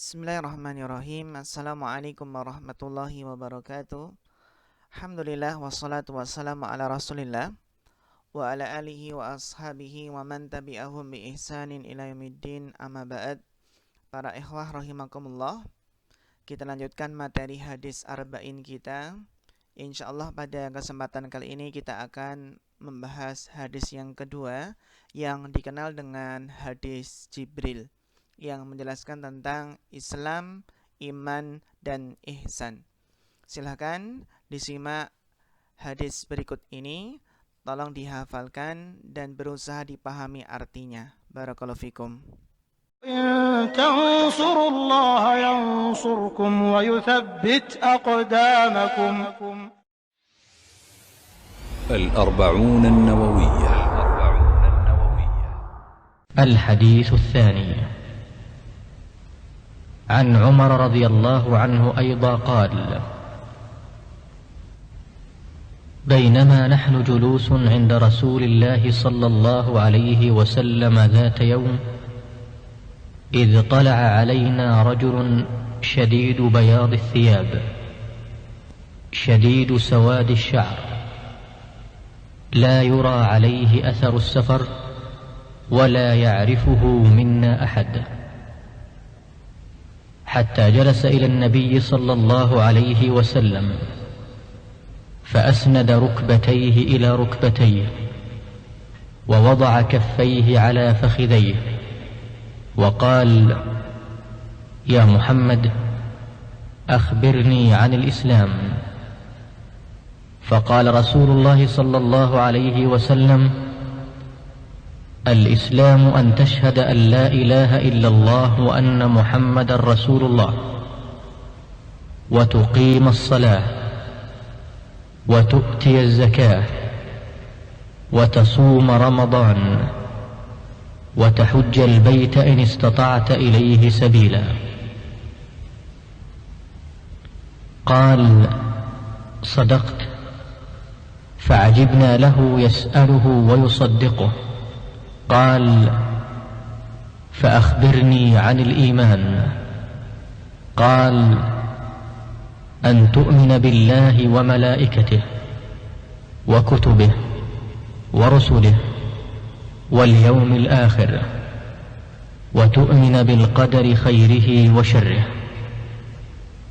Bismillahirrahmanirrahim. Assalamualaikum warahmatullahi wabarakatuh. Alhamdulillah wassalatu wassalamu ala Rasulillah wa ala alihi wa ashabihi wa man tabi'ahum bi ihsanin ila yaumiddin. Amma ba'd. Para ikhwah rahimakumullah, kita lanjutkan materi hadis arba'in kita. Insyaallah pada kesempatan kali ini kita akan membahas hadis yang kedua yang dikenal dengan hadis Jibril, yang menjelaskan tentang Islam, iman, dan ihsan. Silahkan disimak hadis berikut ini, tolong dihafalkan dan berusaha dipahami artinya. Barakallahu fikum. إن تنصروا الله ينصركم ويثبت أقدامكم. الأربعون النووية. الحديث الثاني. عن عمر رضي الله عنه أيضا قال: بينما نحن جلوس عند رسول الله صلى الله عليه وسلم ذات يوم إذ طلع علينا رجل شديد بياض الثياب شديد سواد الشعر لا يرى عليه أثر السفر ولا يعرفه منا أحد، حتى جلس إلى النبي صلى الله عليه وسلم فأسند ركبتيه إلى ركبتيه ووضع كفيه على فخذيه وقال: يا محمد، أخبرني عن الإسلام. فقال رسول الله صلى الله عليه وسلم: الإسلام أن تشهد أن لا إله إلا الله وأن محمد رسول الله وتقيم الصلاة وتؤتي الزكاة وتصوم رمضان وتحج البيت إن استطعت إليه سبيلا. قال: صدقت. فعجبنا له يسأله ويصدقه. قال: فأخبرني عن الإيمان. قال: أن تؤمن بالله وملائكته وكتبه ورسله واليوم الآخر وتؤمن بالقدر خيره وشره.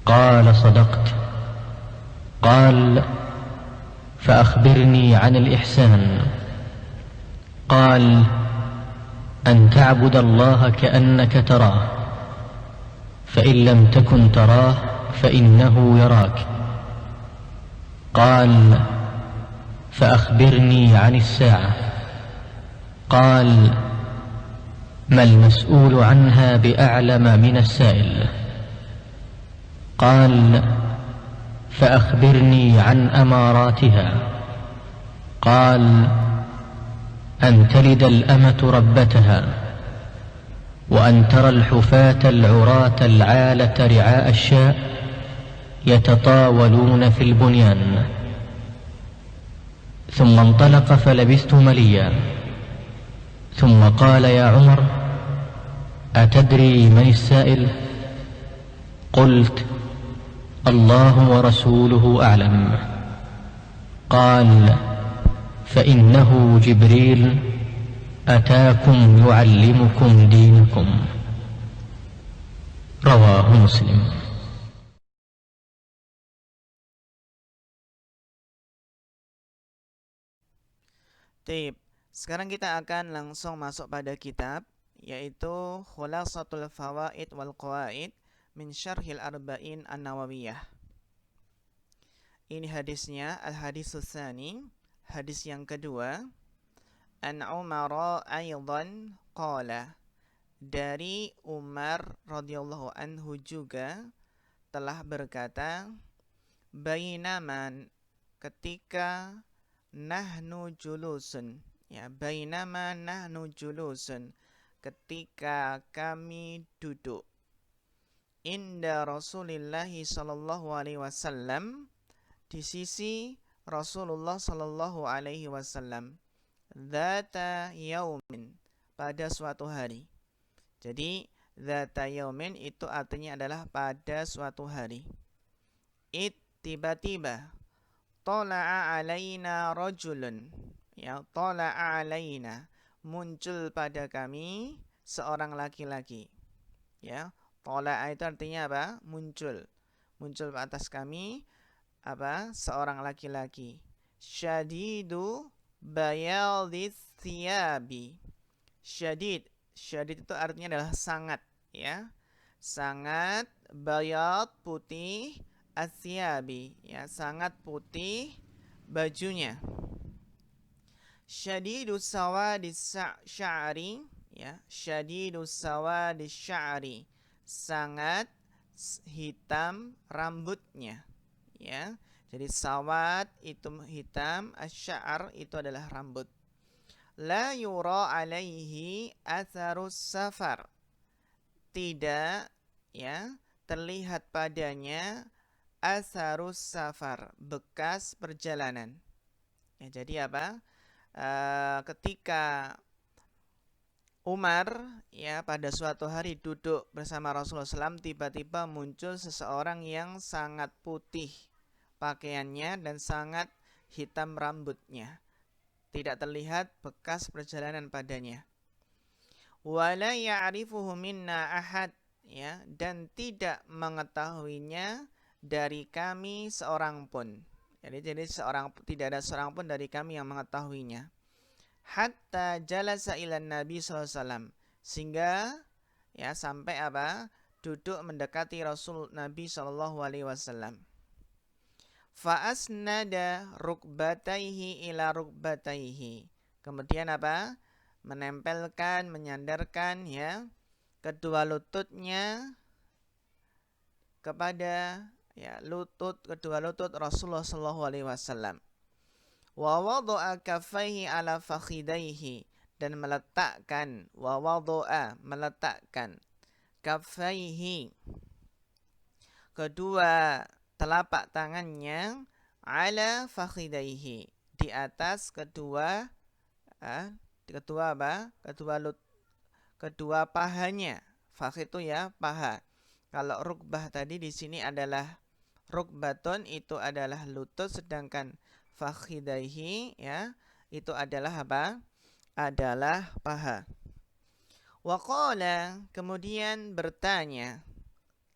قال: صدقت. قال: فأخبرني عن الإحسان. قال: أن تعبد الله كأنك تراه، فإن لم تكن تراه فإنه يراك. قال: فأخبرني عن الساعة. قال: ما المسؤول عنها بأعلم من السائل. قال: فأخبرني عن أماراتها. قال: أن تلد الأمة ربتها وأن ترى الحفاة العراة العالة رعاء الشاء يتطاولون في البنيان. ثم انطلق فلبثت مليا، ثم قال: يا عمر، أتدري من السائل؟ قلت: الله ورسوله أعلم. قال: فإنه جبريل أتاكم يعلمكم دينكم. رواه مسلم. Tip. Sekarang kita akan langsung masuk pada kitab, yaitu Khulasatul Fawaid wal Qawaid min Syarhil Arba'in An-Nawawiyah. Ini hadisnya, al-haditsus tsani, hadis yang kedua. An Umar aydan qala, dari Umar radhiyallahu anhu juga telah berkata, bainaman, ketika nahnu julusun, ya, bainama nahnu julusun, ketika kami duduk, inda Rasulillahi sallallahu alaihi wasallam, di sisi Rasulullah sallallahu alaihi wasallam, dzata yaumin, pada suatu hari. Jadi Dzata yaumin itu artinya adalah pada suatu hari. Tiba-tiba. Tala'a alaina rajulun. Ya, tala'a alaina. Muncul pada kami seorang laki-laki. Ya, tala'a itu artinya apa? Muncul. Muncul atas kami apa? Seorang laki-laki. Syadidu bayadis thiyabi. Syadid itu artinya adalah sangat, ya. Sangat bayad putih asyabi, ya, sangat putih bajunya. Syadidus sawadis sya'ri, ya, syadidus sawadis sya'ri, sangat hitam rambutnya, ya. Jadi sawad itu hitam, asy-sya'r itu adalah rambut. La yura alaihi atharus safar. Tidak, ya, terlihat padanya atharus safar, bekas perjalanan. Ya, jadi apa? Ketika Umar, ya, pada suatu hari duduk bersama Rasulullah SAW, tiba-tiba muncul seseorang yang sangat putih pakaiannya dan sangat hitam rambutnya. Tidak terlihat bekas perjalanan padanya. Wala ya'rifuhu minna ahad, ya, dan tidak mengetahuinya dari kami seorang pun. Jadi tidak ada seorang pun dari kami yang mengetahuinya. Hatta jalasa ilan Nabi SAW, sehingga, ya, sampai apa? Duduk mendekati Rasul Nabi SAW. Fa'asnada rukbataihi ila rukbataihi. Kemudian apa? Menempelkan, menyandarkan, ya, kedua lututnya kepada, ya, kedua lutut Rasulullah SAW. Wa wada'a kaffaihi ala fakhidaihi, dan meletakkan, meletakkan kaffaihi, kedua telapak tangannya, ala fakhidaihi, di atas kedua pahanya. Fakhid itu, ya, paha. Kalau rukbah tadi di sini adalah rukbatun, itu adalah lutut, sedangkan fakhidaihi, ya, itu adalah apa? Adalah paha. Wa qala, kemudian bertanya.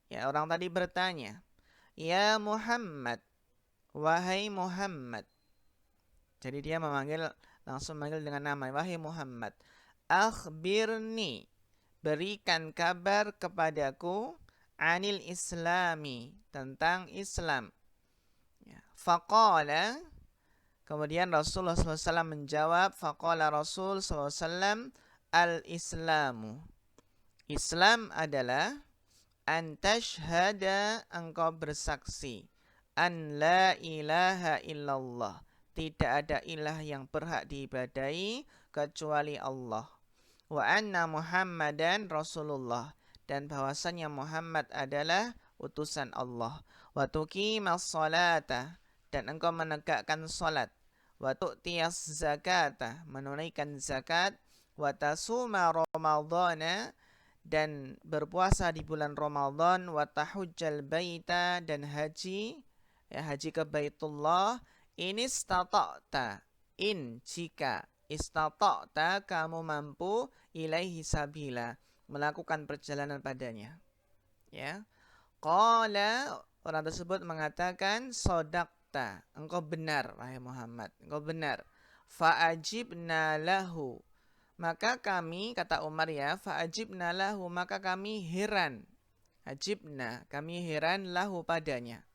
Ya, orang tadi bertanya, ya Muhammad, wahai Muhammad. Jadi dia langsung memanggil dengan nama, wahai Muhammad. Akhbirni, berikan kabar kepadaku, anil islami, tentang Islam. Ya. Faqala, kemudian Rasulullah SAW menjawab, faqala Rasul SAW, al-islamu, Islam adalah an tashhada, engkau bersaksi, an la ilaha illallah, tidak ada ilah yang berhak diibadahi kecuali Allah, wa anna Muhammadan Rasulullah, dan bahwasannya Muhammad adalah utusan Allah, wa tuqimas salata, dan engkau menegakkan salat, wa tu'tiyas zakata, menunaikan zakat, wa tasuma ramadhana, dan berpuasa di bulan Ramadan, wa tahujjal baita, dan haji, ya, haji ke Baitullah, in istata'ta, jika, istata'ta, kamu mampu, ilaihi sabila, melakukan perjalanan padanya. Ya. Qala, orang tersebut mengatakan, sodakta, engkau benar wahai Muhammad, engkau benar. Fa'ajibna lahu, maka kami, kata Umar, ya, fa'ajibna lahu, maka kami heran. Ajibna, kami heran, lahu, padanya.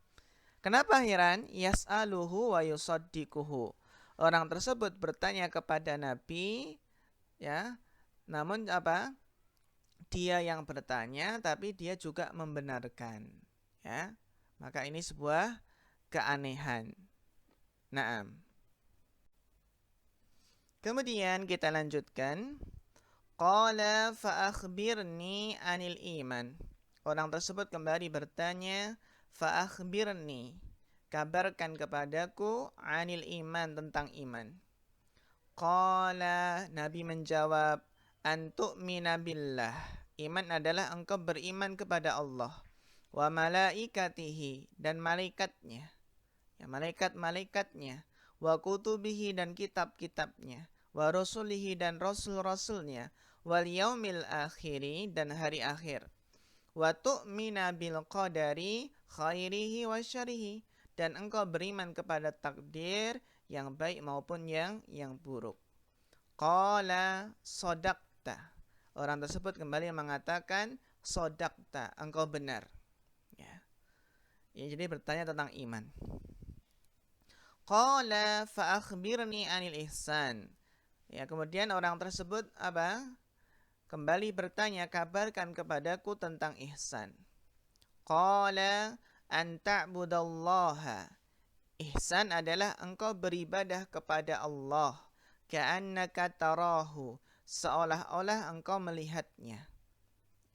Kenapa heran? Yas'aluhu wa yusaddiquhu, orang tersebut bertanya kepada Nabi, ya, namun apa? Dia yang bertanya, tapi dia juga membenarkan, ya. Maka ini sebuah keanehan. Naam. Kemudian kita lanjutkan. Qala fa'akhbirni anil iman. Orang tersebut kembali bertanya, fa'akhbirni, kabarkan kepadaku, anil iman, tentang iman. Qala, Nabi menjawab, an tu'mina billah, Iman adalah engkau beriman kepada Allah. Wa malaikatihi, dan malaikatnya. Ya, malaikat-malaikatnya. Wa kutubihi, dan kitab-kitabnya. Wa rusulihi, dan rasul-rasulnya. Wal yaumil akhiri, dan hari akhir. Wa tu'mina bil qadari khairihi wa syarihi, dan engkau beriman kepada takdir yang baik maupun yang buruk. Qala sodakta, orang tersebut kembali mengatakan sodakta, engkau benar. Ya, jadi bertanya tentang iman. Qala fa akhbirni anil ihsan. Ya, kemudian orang tersebut kembali bertanya, kabarkan kepadaku tentang ihsan. Qala an ta'budallaha. Ihsan adalah engkau beribadah kepada Allah. Ka'annaka tarahu, seolah-olah engkau melihatnya.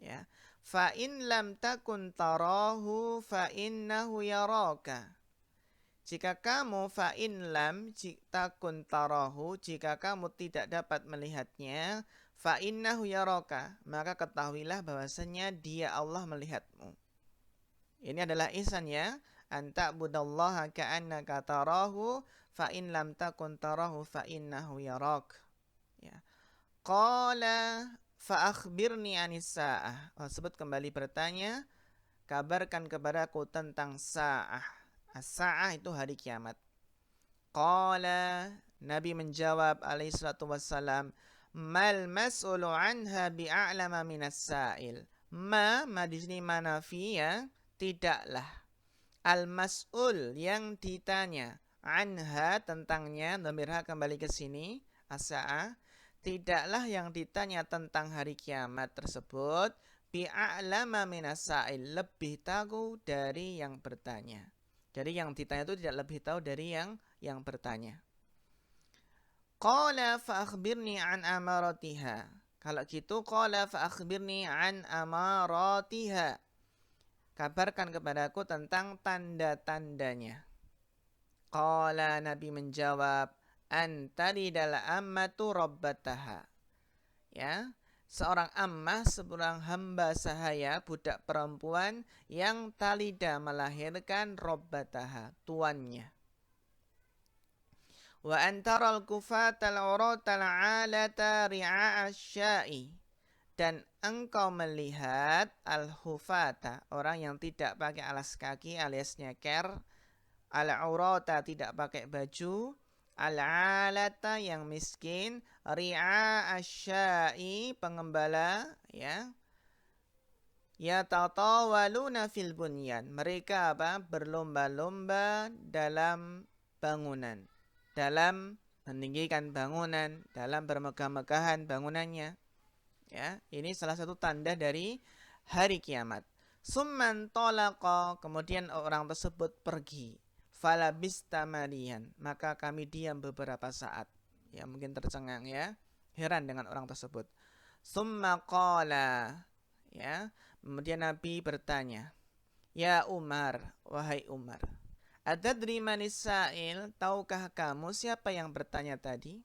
Ya. Fa in lam takun tarahu fa innahu yaraka. Jika kamu fa in lam takun tarahu, jika kamu tidak dapat melihatnya, fa innahu yaraka, maka ketahuilah bahwasanya dia Allah melihatmu. Ini adalah ihsan ya. Anta budallaha ka'annaka tarahu fa in lam takun tarahu fa innahu yarak. Ya. Qala fa akhbirni anis sa'ah. Tersebut kembali bertanya, kabarkan kepadaku tentang sa'ah. As-sa'ah itu hari kiamat. Qala, Nabi menjawab alaihi salatu wassalam, mal mas'ulu anha bi'a'lama minas sa'il. Ma di sini manafi ya, tidaklah. Al-mas'ul, yang ditanya, anha, tentangnya, dhamirha kembali ke sini, as-sa'ah, tidaklah yang ditanya tentang hari kiamat tersebut bi'a'lama minas sa'il, lebih tahu dari yang bertanya. Jadi yang ditanya itu tidak lebih tahu dari yang bertanya. Qala fa akhbirni an amaratiha. Kalau gitu, qala fa akhbirni an amaratiha. Kabarkan kepadaku tentang tanda-tandanya. Qala, Nabi menjawab, antalidal ammatu rabbataha. Ya, seorang ammah, seorang hamba sahaya, budak perempuan yang talida, melahirkan rabbataha, tuannya. Wa antaral kufatal uratal alata ri'a asya'i, dan engkau melihat al-hufata, orang yang tidak pakai alas kaki alias nyeker, al-urata, tidak pakai baju, al-alata, yang miskin, ri'a asya'i, pengembala, ya. Yatatawaluna fil bunyan, mereka berlomba-lomba dalam bangunan, dalam meninggikan bangunan, dalam bermegah-megahan bangunannya. Ya, ini salah satu tanda dari hari kiamat. Summan talaqa, kemudian orang tersebut pergi. Falabista malian, maka kami diam beberapa saat. Ya, mungkin tercengang ya, heran dengan orang tersebut. Summa qala, ya, kemudian Nabi bertanya, ya Umar, wahai Umar, atadri manis sa'il, tahukah kamu siapa yang bertanya tadi?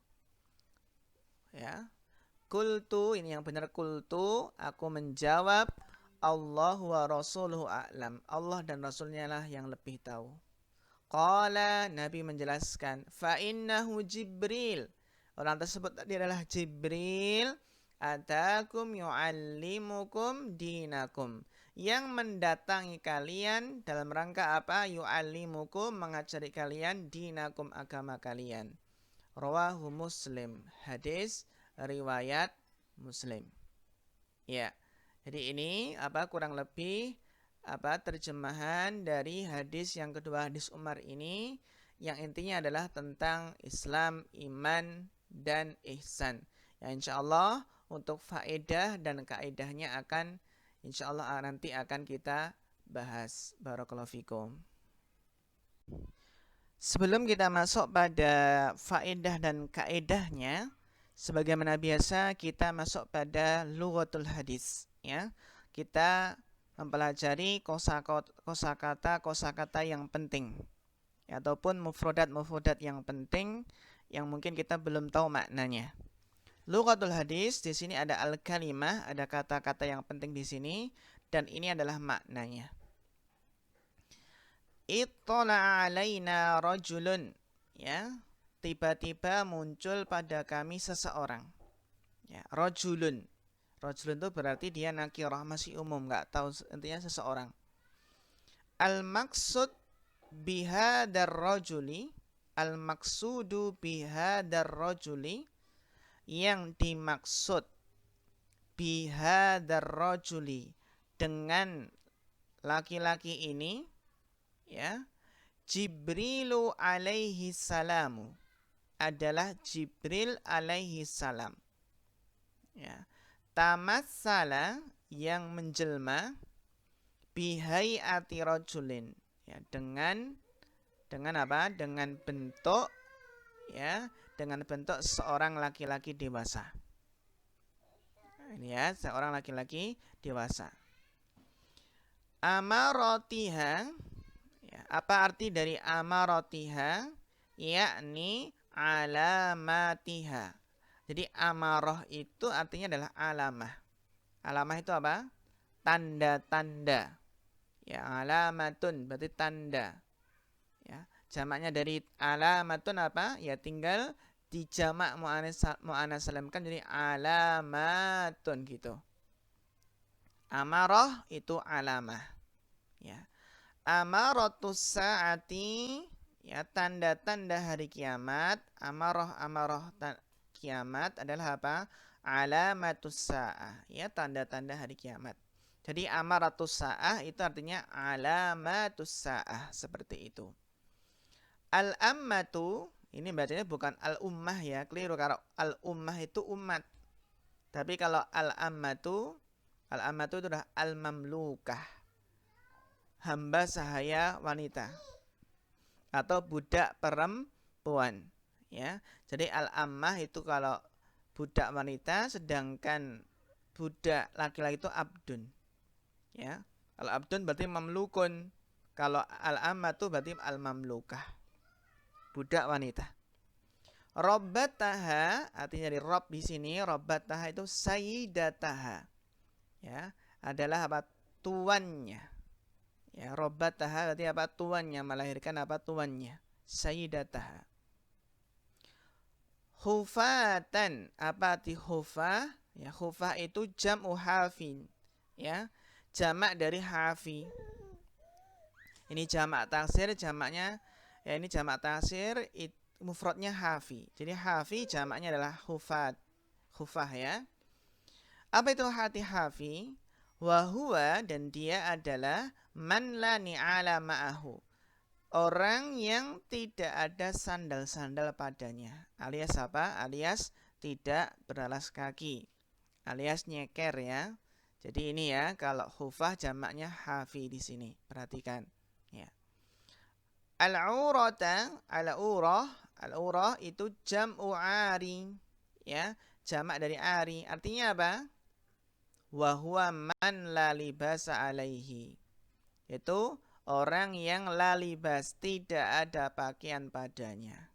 Ya. Kultu, ini yang benar, kultu, aku menjawab, Allah wa rasuluhu a'lam, Allah dan Rasulnya lah yang lebih tahu. Qala, Nabi menjelaskan, fa innahu Jibril, orang tersebut tadi adalah Jibril, atakum yu'allimukum dinakum, yang mendatangi kalian dalam rangka apa? Yu'allimukum, mengajari kalian, dinakum, agama kalian. Rawahu Muslim, hadis riwayat Muslim. Ya. Jadi ini kurang lebih terjemahan dari hadis yang kedua, hadis Umar ini, yang intinya adalah tentang Islam, iman, dan ihsan. Ya, insyaallah untuk faedah dan kaedahnya akan insyaallah nanti akan kita bahas. Barakallahu fikum. Sebelum kita masuk pada faedah dan kaedahnya, sebagaimana biasa kita masuk pada lughatul hadis, ya. Kita mempelajari kosakata yang penting, ya, ataupun mufradat yang penting yang mungkin kita belum tahu maknanya. Lughatul hadis di sini ada al-kalimah, ada kata-kata yang penting di sini dan ini adalah maknanya. Ittala alaina rajulun, ya. Tiba-tiba muncul pada kami seseorang. Ya, rajulun. Rajulun itu berarti dia nakirah, masih umum, enggak tahu, intinya seseorang. Al-maksud bihadar rajuli, al-maksudu bihadar rajuli, yang dimaksud bihadar rajuli, dengan laki-laki ini, ya, Jibrilu alaihi salamu, adalah Jibril alaihi salam. Ya. Tamassala, yang menjelma, bihai'ati rajulin, ya, dengan apa? Dengan bentuk, ya, dengan bentuk seorang laki-laki dewasa. Ini ya, seorang laki-laki dewasa. Amaratiha, ya, apa arti dari amaratiha? Yakni alamatiha. Jadi amarah itu artinya adalah alamah. Alamah itu apa? Tanda-tanda. Ya, alamatun berarti tanda. Ya, jamaknya dari alamatun apa? Ya, tinggal dijamak mu'annas salamkan jadi alamatun gitu. Amarah itu alamah. Ya. Amaratus saati, ya, tanda-tanda hari kiamat. Amarah kiamat adalah apa? Alamatus sa'ah, ya, tanda-tanda hari kiamat. Jadi amaratus sa'ah itu artinya alamatus sa'ah, seperti itu. Al-ammatu, ini bacanya bukan al-ummah, ya, keliru. Kalau al-ummah itu umat. Tapi kalau al-ammatu itu adalah al-mamlukah, hamba sahaya wanita atau budak perempuan, ya. Jadi al-ammah itu kalau budak wanita, sedangkan budak laki-laki itu abdun. Ya. Kalau abdun berarti mamlukun. Kalau al-ammah itu berarti al-mamlukah, budak wanita. Robbataha, artinya dari rob di sini, robbataha itu sayyidataha. Ya, adalah apa? Tuannya. Ya, robbataha berarti apa? Tuannya, melahirkan apa? Tuannya. Sayyidataha. Hufatan, apa arti hufah? Ya, hufah itu jam'u hafin, ya, jamak dari hafi. Ini jamak taksir, jamaknya, ya, ini jamak taksir, mufradnya hafi. Jadi hafi jamaknya adalah hufat, hufah, ya. Apa itu hati hafi? Wahuwa, dan dia adalah man la ni'ala ma'ahu, orang yang tidak ada sandal-sandal padanya, alias apa? Alias tidak beralas kaki, alias nyeker, ya. Jadi ini ya, kalau hufah jamaknya hafi di sini. Perhatikan, ya. Al-urata, al-urah itu jam'u ari, ya, jamak dari ari. Artinya apa? Wa huwa man la libasa alaihi, itu orang yang la libas, tidak ada pakaian padanya.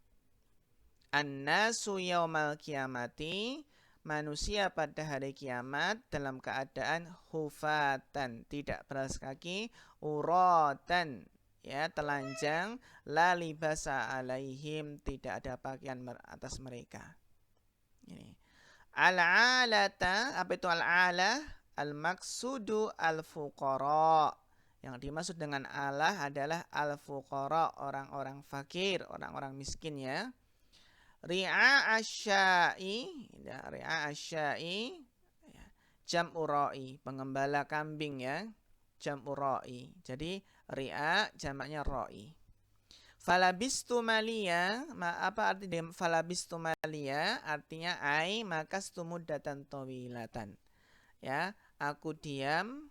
An-nasu yaumal kiamati, manusia pada hari kiamat dalam keadaan hufatan, tidak beralas kaki, uratan, ya, telanjang, la libasa alaihim, tidak ada pakaian atas mereka. Ini. Al-alata, apa itu al-alah? Al-maksudu al-fuqara. Yang dimaksud dengan alah adalah al-fuqara, orang-orang fakir, orang-orang miskin, ya. Ri'a asyai, ya, ri'a asyai, ya, jam'u ra'i, pengembala kambing, ya, jam'u ra'i. Jadi ri'a jamaknya ra'i. Falabistu malia, apa arti dari falabistu malia? Artinya ai makastu muddatan tawilatan. Ya, aku diam,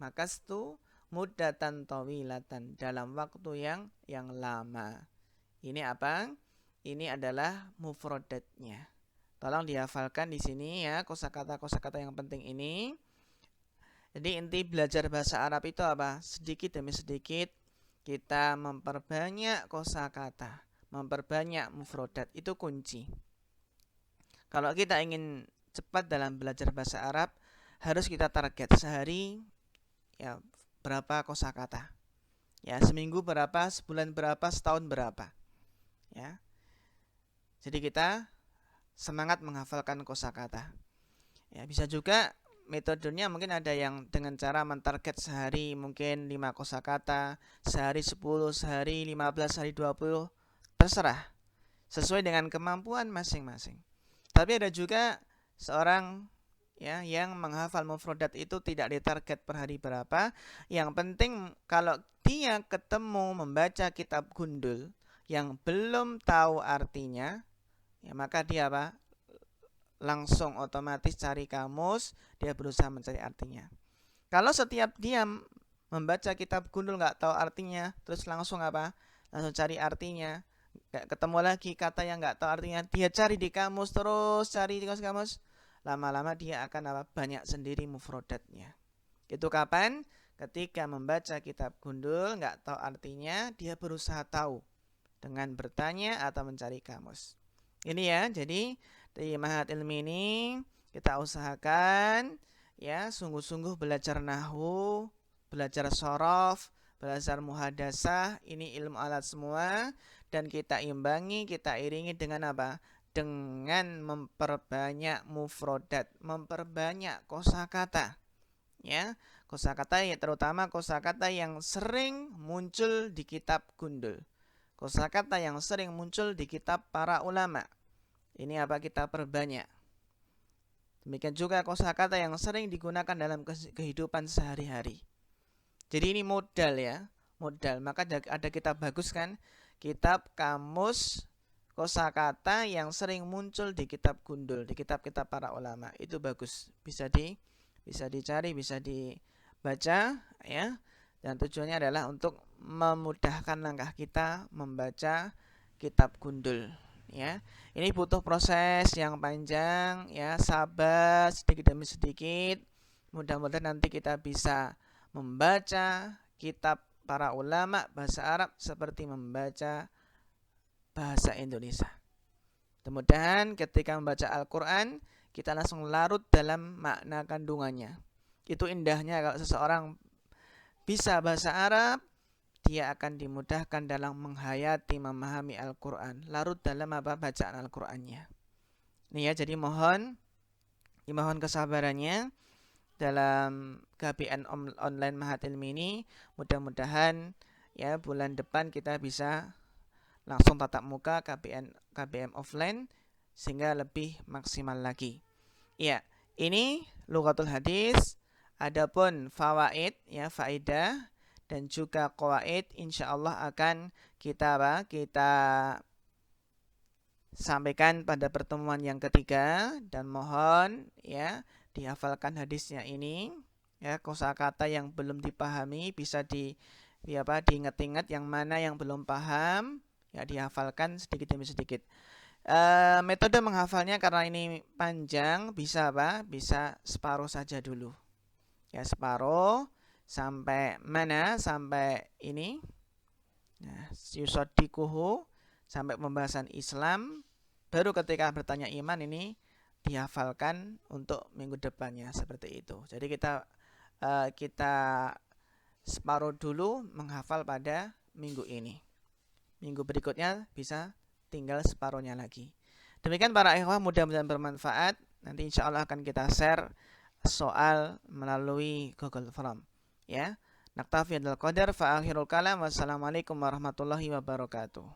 makastu muddatan tawilatan, dalam waktu yang lama. Ini apa? Ini adalah mufradatnya. Tolong dihafalkan di sini, ya, kosakata yang penting ini. Jadi inti belajar bahasa Arab itu apa? Sedikit demi sedikit kita memperbanyak kosakata, memperbanyak mufradat, itu kunci. Kalau kita ingin cepat dalam belajar bahasa Arab, harus kita target sehari ya berapa kosakata. Ya, seminggu berapa, sebulan berapa, setahun berapa. Ya. Jadi kita semangat menghafalkan kosakata. Ya, bisa juga metodenya mungkin ada yang dengan cara mentarget sehari mungkin 5 kosakata, sehari 10, sehari 15, sehari 20, terserah. Sesuai dengan kemampuan masing-masing. Tapi ada juga seorang ya yang menghafal mufradat itu tidak ditarget per hari berapa. Yang penting kalau dia ketemu membaca kitab gundul yang belum tahu artinya, ya maka dia apa? Langsung otomatis cari kamus, dia berusaha mencari artinya. Kalau setiap dia membaca kitab gundul nggak tahu artinya, terus langsung apa? Langsung cari artinya. Ketemu lagi kata yang nggak tahu artinya, dia cari di kamus, terus cari di kamus. Lama-lama dia akan apa? Banyak sendiri mufradatnya. Itu kapan? Ketika membaca kitab gundul nggak tahu artinya, dia berusaha tahu dengan bertanya atau mencari kamus. Ini ya, jadi di Mahat Ilmi ini kita usahakan ya sungguh-sungguh belajar nahwu, belajar shorof, belajar muhadasah, ini ilmu alat semua, dan kita imbangi, kita iringi dengan apa? Dengan memperbanyak mufradat, memperbanyak kosakata. Ya, kosakata ya terutama kosakata yang sering muncul di kitab gundul. Kosakata yang sering muncul di kitab para ulama. Ini apa kita perbanyak. Demikian juga kosakata yang sering digunakan dalam kehidupan sehari-hari. Jadi ini modal ya, modal. Maka ada kitab bagus kan, kitab kamus kosakata yang sering muncul di kitab gundul, di kitab-kitab para ulama. Itu bagus, bisa dicari, bisa dibaca ya. Dan tujuannya adalah untuk memudahkan langkah kita membaca kitab gundul ya. Ini butuh proses yang panjang ya, sabar sedikit demi sedikit. Mudah-mudahan nanti kita bisa membaca kitab para ulama bahasa Arab seperti membaca bahasa Indonesia. Mudah-mudahan ketika membaca Al-Quran kita langsung larut dalam makna kandungannya. Itu indahnya kalau seseorang bisa bahasa Arab, dia akan dimudahkan dalam menghayati, memahami Al-Quran. Larut dalam apa? Bacaan Al-Qurannya. Ini ya, jadi dimohon kesabarannya dalam KBN online Mahat Ilmi ini. Mudah-mudahan ya bulan depan kita bisa langsung tatap muka KBM offline sehingga lebih maksimal lagi. Ya, ini lughatul hadis. Adapun fawaid ya, faedah dan juga qawaid insyaallah akan kita sampaikan pada pertemuan yang ketiga, dan mohon ya dihafalkan hadisnya ini ya. Kosakata yang belum dipahami bisa diingat-ingat, yang mana yang belum paham ya dihafalkan sedikit demi sedikit. Metode menghafalnya karena ini panjang, bisa bisa separuh saja dulu ya, separuh sampai mana? Sampai ini nah, yusodikuhu, sampai pembahasan Islam. Baru ketika bertanya iman ini dihafalkan untuk minggu depannya, seperti itu. Jadi kita separuh dulu menghafal pada minggu ini. Minggu berikutnya bisa tinggal separuhnya lagi. Demikian para ikhwah, mudah-mudahan bermanfaat. Nanti insya Allah akan kita share soal melalui Google Form ya. Naktafi hadzal qadar fa akhirul kalam. Wassalamualaikum warahmatullahi wabarakatuh.